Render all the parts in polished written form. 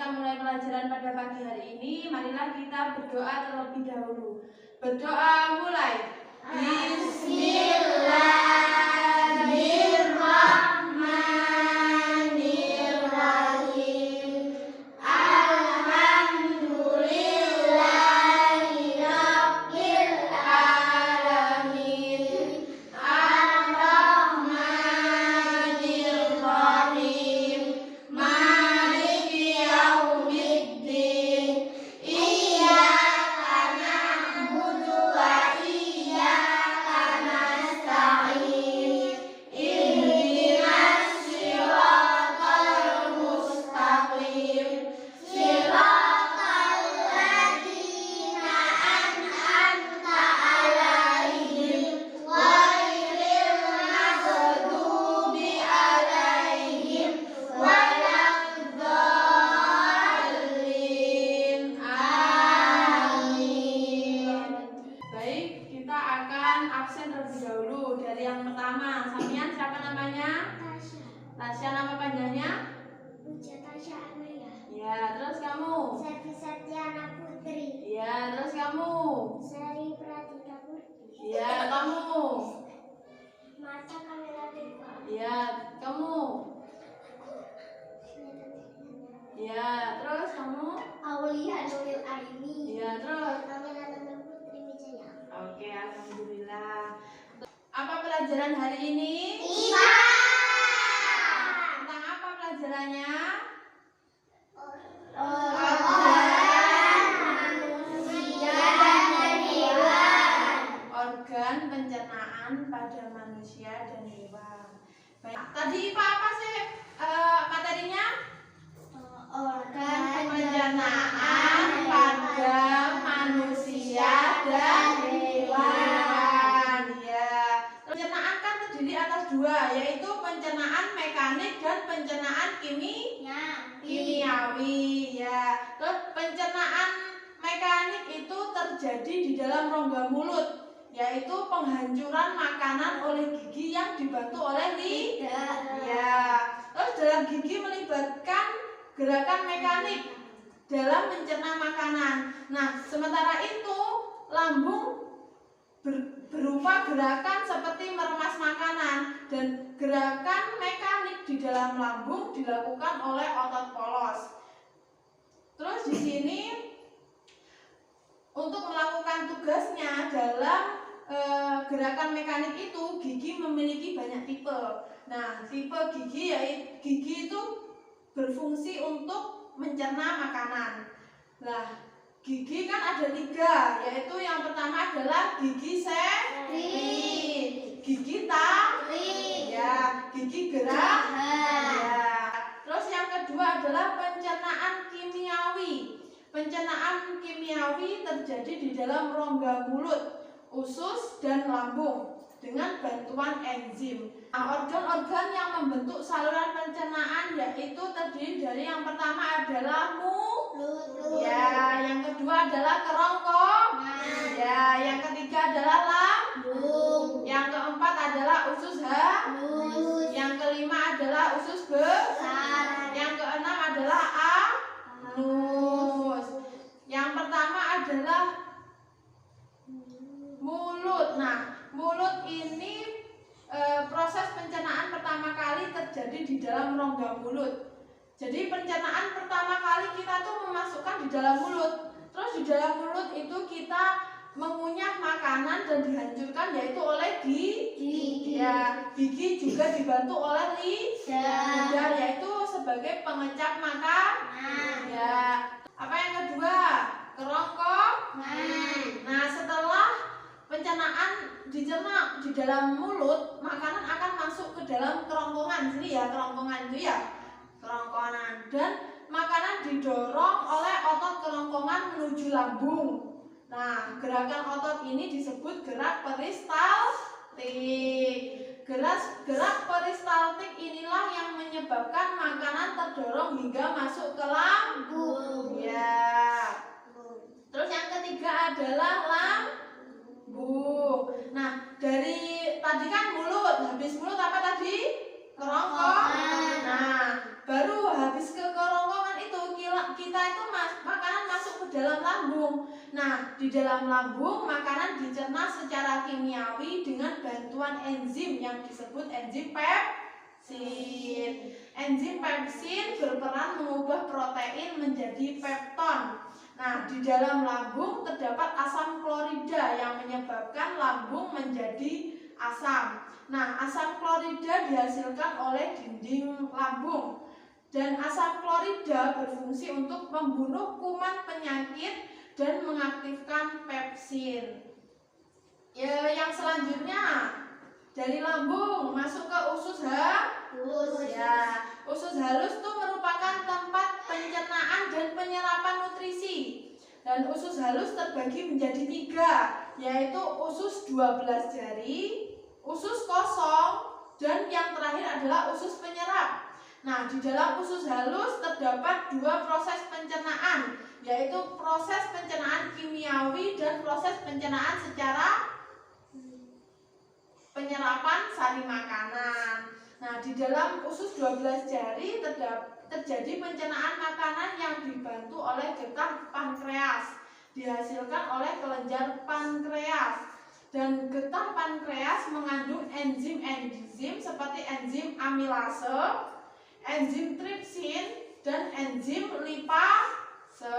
kita mulai pelajaran pada pagi hari ini, marilah kita berdoa terlebih dahulu. Berdoa mulai. Bismillahirrahmanirrahim. Alhamdulillahirabbil alamin. Ar-Rahmanirrahim. Maliki yaumiddin. Iyyaka na'budu wa iyyaka nasta'in. Ihdinas siratal mustaqim. Siratal ladzina an'amta 'alaihim ghairil maghdubi 'alaihim waladdallin. Amin. Baik, kita akan absen terlebih dahulu. Dari yang pertama, Samian siapa namanya? Tasya. Tasya, nama panjangnya? Puja Tasya Anaya. Ya, terus kamu? Sevi Septiana Putri. Ya, terus kamu? Seri Pratika Putri. Ya, kamu? Marta Kamila Deva. Ya, kamu? Ya, terus kamu? Aulia Nuril Aini. Ya, terus? Kamila Tanda Putri Wijaya. Oke, alhamdulillah. Apa pelajaran hari ini? IPA. Tentang apa pelajarannya? Manusia dan hewan. Organ pencernaan pada manusia dan hewan. Baik, tadi IPA apa sih materinya? Organ Pencernaan pada manusia dan hewan. Ya. Pencernaan kan terdiri atas dua, yaitu pencernaan mekanik dan pencernaan kimiawi. Ya. Terus pencernaan mekanik itu terjadi di dalam rongga mulut, yaitu penghancuran makanan oleh gigi yang dibantu oleh lidah. Ya. Terus dalam gigi melibatkan gerakan mekanik dalam mencerna makanan. Nah, sementara itu lambung berupa gerakan seperti meremas makanan, dan gerakan mekanik di dalam lambung dilakukan oleh otot polos. Terus di sini untuk melakukan tugasnya dalam gerakan mekanik itu, gigi memiliki banyak tipe. Nah, tipe gigi yaitu gigi itu berfungsi untuk mencerna makanan. Nah, gigi kan ada 3, yaitu yang pertama adalah gigi seri, gigi taring, ya, gigi geraham. Ya. Terus yang kedua adalah pencernaan kimiawi. Pencernaan kimiawi terjadi di dalam rongga mulut, usus dan lambung dengan bantuan enzim. Nah, organ-organ yang membentuk saluran pencernaan yaitu terdiri dari yang pertama adalah mulut, ya, yang kedua adalah kerongkongan, ya, yang ketiga adalah lambung, yang keempat adalah usus halus, yang kelima adalah usus besar, yang keenam adalah anus. Yang pertama adalah mulut. Nah, mulut ini proses pencernaan pertama kali terjadi di dalam rongga mulut. Jadi pencernaan pertama kali kita tuh memasukkan di dalam mulut. Terus di dalam mulut itu kita mengunyah makanan dan dihancurkan yaitu oleh gigi. Ya, gigi juga dibantu oleh lidah yaitu sebagai pengecap makanan. Ya. Apa yang kedua? Kerongkongan. Nah, setelah pencernaan dicerna di dalam mulut, makanan akan masuk ke dalam kerongkongan. Sini ya, kerongkongan itu ya, kerongkongan, dan makanan didorong oleh otot kerongkongan menuju lambung. Nah, gerakan otot ini disebut gerak peristaltik. Gerak peristaltik inilah yang menyebabkan makanan terdorong hingga masuk ke lambung. Ya. Terus yang ketiga adalah lambung. Nah, dari tadi kan mulut, habis mulut apa tadi? Kerongkongan. Nah, baru habis ke kerongkongan itu kita itu makanan masuk ke dalam lambung. Nah, di dalam lambung makanan dicerna secara kimiawi dengan bantuan enzim yang disebut enzim pepsin. Enzim pepsin berperan mengubah protein menjadi pepton. Nah, di dalam lambung terdapat asam klorida yang menyebabkan lambung menjadi asam. Nah, asam klorida dihasilkan oleh dinding lambung. Dan asam klorida berfungsi untuk membunuh kuman penyakit dan mengaktifkan pepsin. Yang selanjutnya dari lambung masuk ke usus halus. Ya, usus halus itu merupakan tempat pencernaan dan penyerapan nutrisi. Dan usus halus terbagi menjadi 3, yaitu usus 12 jari, usus kosong, dan yang terakhir adalah usus penyerap. Nah, di dalam usus halus terdapat 2 proses pencernaan, yaitu proses pencernaan kimiawi dan proses pencernaan secara penyerapan sari makanan. Nah, di dalam usus 12 jari terjadi pencernaan makanan yang dibantu oleh getah pankreas, dihasilkan oleh kelenjar pankreas. Dan getah pankreas mengandung enzim-enzim seperti enzim amilase, enzim tripsin, dan enzim lipase.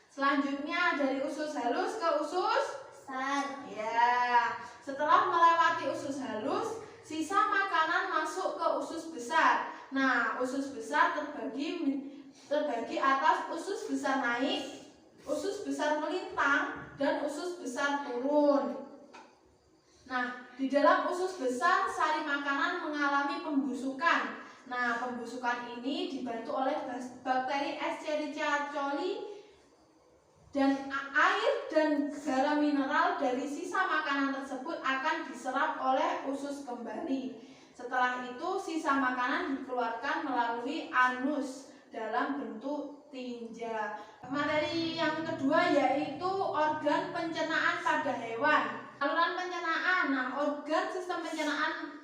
Selanjutnya dari usus halus ke usus besar. Ya, setelah melewati usus halus, sisa makanan masuk ke usus besar. Nah, usus besar terbagi atas usus besar naik, usus besar melintang, dan usus besar turun. Nah, di dalam usus besar sari makanan mengalami pembusukan. Nah, pembusukan ini dibantu oleh bakteri Escherichia coli, dan air dan garam mineral dari sisa makanan tersebut akan diserap oleh usus kembali. Setelah itu sisa makanan dikeluarkan melalui anus dalam bentuk tinja. Materi yang kedua yaitu organ pencernaan pada hewan. Saluran pencernaan. Nah, organ sistem pencernaan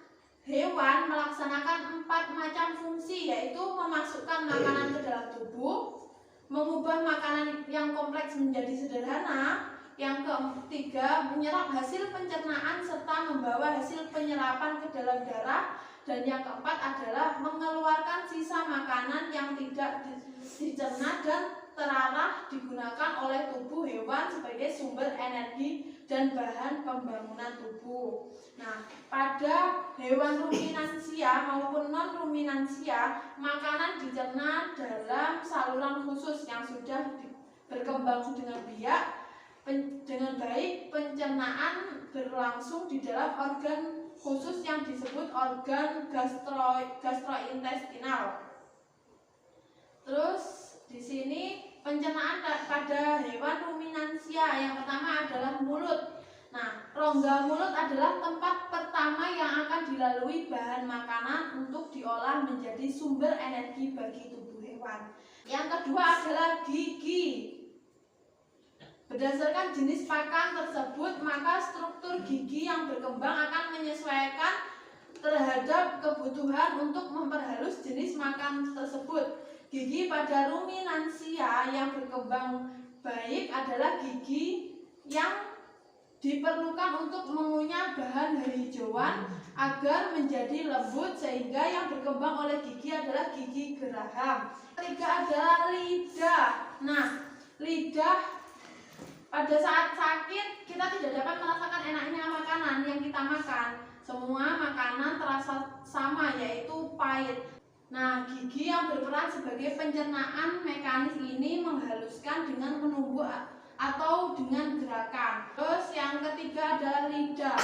hewan melaksanakan 4 macam fungsi, yaitu memasukkan makanan ke dalam tubuh, mengubah makanan yang kompleks menjadi sederhana, yang ketiga menyerap hasil pencernaan serta membawa hasil penyerapan ke dalam darah, dan yang keempat adalah mengeluarkan sisa makanan yang tidak dicerna dan terarah digunakan oleh tubuh hewan sebagai sumber energi dan bahan pembangunan tubuh. Nah, pada hewan ruminansia maupun non ruminansia, makanan dicerna dalam saluran khusus yang sudah berkembang dengan dengan baik. Pencernaan berlangsung di dalam organ khusus yang disebut organ gastrointestinal. Terus di sini pencernaan pada hewan ruminansia yang pertama adalah mulut. Nah, rongga mulut adalah tempat pertama yang akan dilalui bahan makanan untuk diolah menjadi sumber energi bagi tubuh hewan. Yang kedua adalah gigi. Berdasarkan jenis pakan tersebut, maka struktur gigi yang berkembang akan menyesuaikan terhadap kebutuhan untuk memperhalus jenis makan tersebut. Gigi pada ruminansia yang berkembang baik adalah gigi yang diperlukan untuk mengunyah bahan hijauan agar menjadi lembut, sehingga yang berkembang oleh gigi adalah gigi geraham. Ketiga adalah lidah. Nah, lidah pada saat sakit kita tidak dapat merasakan enaknya makanan yang kita makan. Semua makanan terasa sama, yaitu pahit. Nah, gigi yang berperan sebagai pencernaan mekanis ini menghaluskan dengan menumbuk atau dengan gerakan. Terus yang ketiga adalah lidah.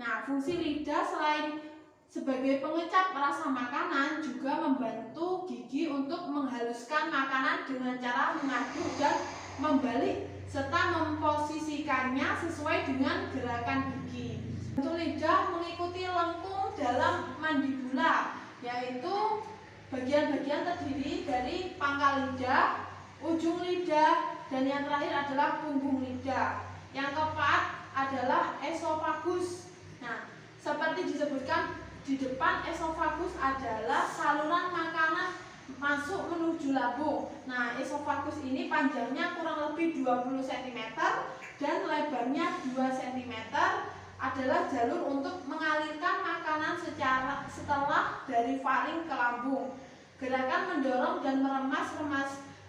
Nah, fungsi lidah selain sebagai pengecap rasa makanan juga membantu gigi untuk menghaluskan makanan dengan cara mengaduk dan membalik serta memposisikannya sesuai dengan gerakan gigi. Bentuk lidah mengikuti lengkung dalam mandibula, yaitu bagian-bagian terdiri dari pangkal lidah, ujung lidah, dan yang terakhir adalah punggung lidah. Yang keempat adalah esofagus. Nah, seperti disebutkan di depan, esofagus adalah saluran makanan masuk menuju lambung. Nah, esofagus ini panjangnya kurang lebih 20 cm dan lebarnya 2 cm, adalah jalur untuk mengalirkan makanan setelah dari faring ke lambung. Gerakan mendorong dan meremas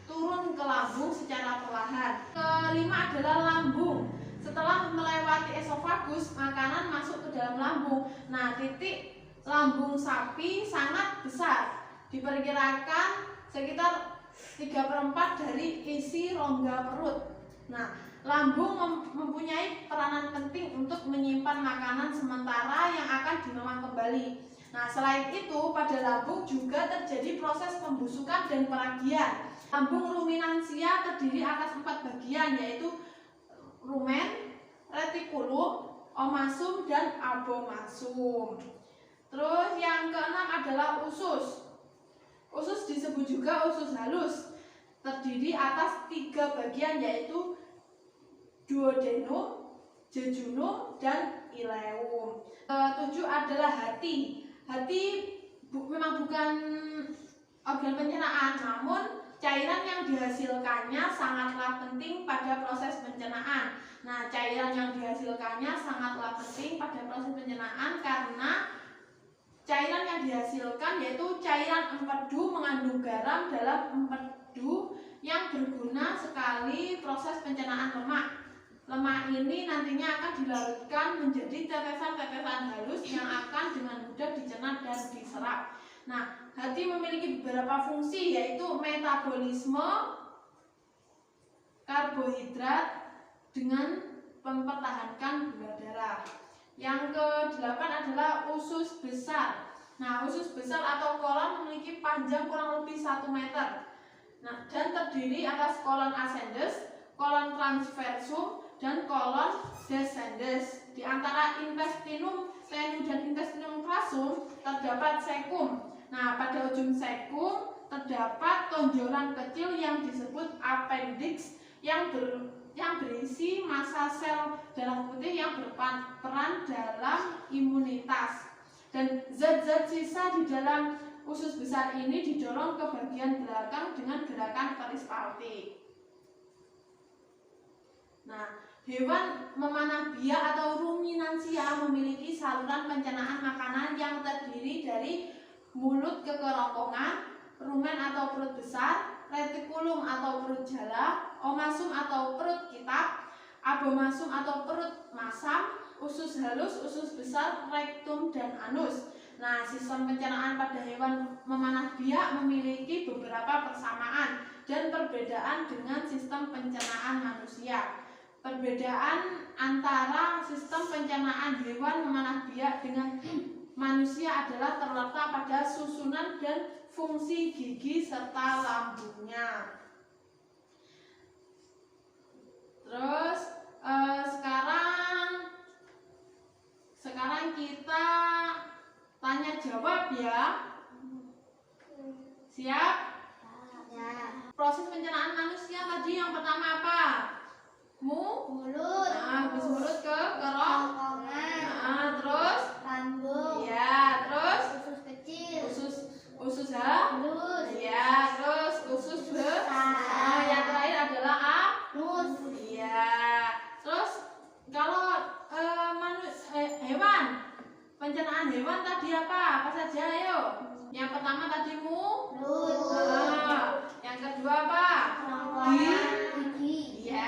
turun ke lambung secara perlahan. Kelima adalah lambung. Setelah melewati esofagus, makanan masuk ke dalam lambung. Nah, titik lambung sapi sangat besar. Diperkirakan sekitar 3/4 dari isi rongga perut. Nah, lambung mempunyai peranan penting untuk menyimpan makanan sementara yang akan diolah kembali. Nah, selain itu pada lambung juga terjadi proses pembusukan dan peragian. Lambung ruminansia terdiri atas 4 bagian, yaitu rumen, retikulum, omasum, dan abomasum. Terus yang keenam adalah usus. Usus disebut juga usus halus, terdiri atas 3 bagian, yaitu duodenum, jejunum, dan ileum. 7 adalah hati. Hati memang bukan organ pencernaan, namun cairan yang dihasilkannya sangatlah penting pada proses pencernaan. Nah, cairan yang dihasilkannya sangatlah penting pada proses pencernaan karena cairan yang dihasilkan yaitu cairan empedu mengandung garam dalam empedu yang berguna sekali proses pencernaan lemak. Lemak ini nantinya akan dilarutkan menjadi tetesan-tetesan halus yang akan dengan mudah dicerna dan diserap. Nah, hati memiliki beberapa fungsi, yaitu metabolisme karbohidrat dengan mempertahankan gula darah. Yang ke-8 adalah usus besar. Nah, usus besar atau kolon memiliki panjang kurang lebih 1 meter. Nah, dan terdiri atas kolon ascendens, kolon transversum, dan kolon descendens. Di antara intestinum senu dan intestinum crassum terdapat sekum. Nah, pada ujung sekum terdapat tonjolan kecil yang disebut appendix yang berisi massa sel darah putih yang berperan dalam imunitas. Dan zat-zat sisa di dalam usus besar ini didorong ke bagian belakang dengan gerakan peristaltik. Nah, hewan memanah biak atau ruminansia memiliki saluran pencernaan makanan yang terdiri dari mulut ke kerongkongan, rumen atau perut besar, retikulum atau perut jala, omasum atau perut kitab, abomasum atau perut masam, usus halus, usus besar, rektum, dan anus. Nah, sistem pencernaan pada hewan memanah biak memiliki beberapa persamaan dan perbedaan dengan sistem pencernaan manusia. Perbedaan antara sistem pencernaan hewan memanah biak dengan manusia adalah terletak pada susunan dan fungsi gigi serta lambungnya. Terus sekarang kita tanya jawab ya. Siap? Ya. Proses pencernaan manusia tadi yang pertama apa? Mulut. Nah, habis mulut ke kerongkongan. Nah, terus Lambung. ya, terus Usus kecil. usus halus. Ya, terus usus besar. Nah, yang terakhir adalah anus. Iya. Terus kalau hewan, pencernaan hewan tadi apa? Apa saja, ayo? Yang pertama tadi mulut. Nah, yang kedua apa? Gigi. Iya,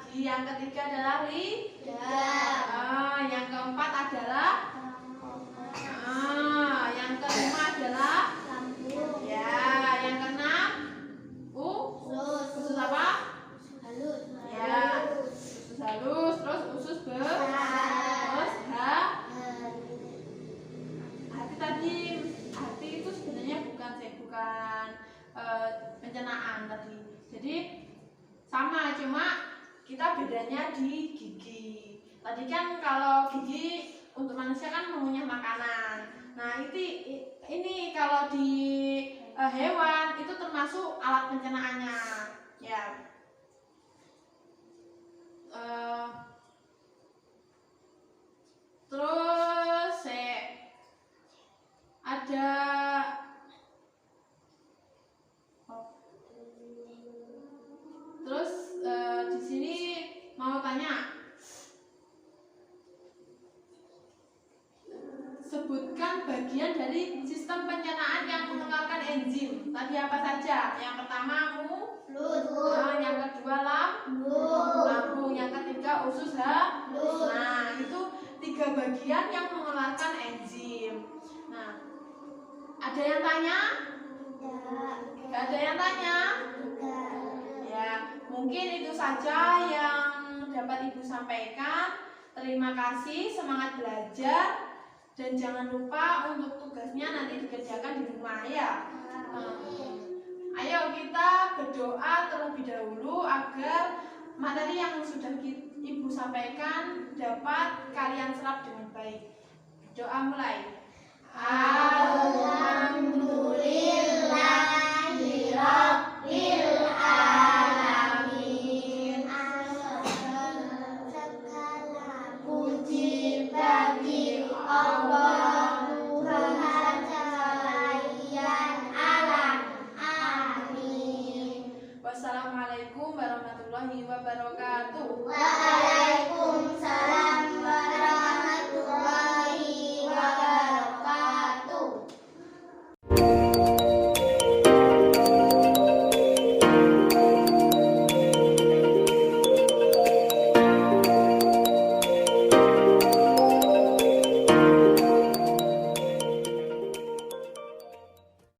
gigi. Yang ketiga adalah Lidah. Yang keempat adalah yang kelima adalah Lambung. ya, yang keenam usus apa? Halus. Ya, usus halus, terus usus terus hati tadi. Hati itu sebenarnya bukan pencernaan tadi. Jadi sama, cuma kita bedanya di gigi. Tadi kan kalau gigi untuk manusia kan mengunyah makanan. Nah, ini kalau di hewan itu termasuk alat pencernaannya. Ya. Terus ada dari sistem pencernaan yang mengeluarkan enzim. Tadi apa saja? Yang pertama Mulut. yang kedua lambung, yang ketiga usus halus. Nah, itu 3 bagian yang mengeluarkan enzim. Nah, ada yang tanya? Gak ada yang tanya? Ya, mungkin itu saja yang dapat Ibu sampaikan. Terima kasih, semangat belajar, dan jangan lupa untuk tugasnya nanti dikerjakan di rumah ya. Ayo kita berdoa terlebih dahulu agar materi yang sudah Ibu sampaikan dapat kalian serap dengan baik. Doa mulai. Alhamdulillahirabbil alamin. Segala puji bagi Allah Tuhan sekalian alam. Amin. Wassalamualaikum warahmatullahi wabarakatuh. Waalaikumsalam.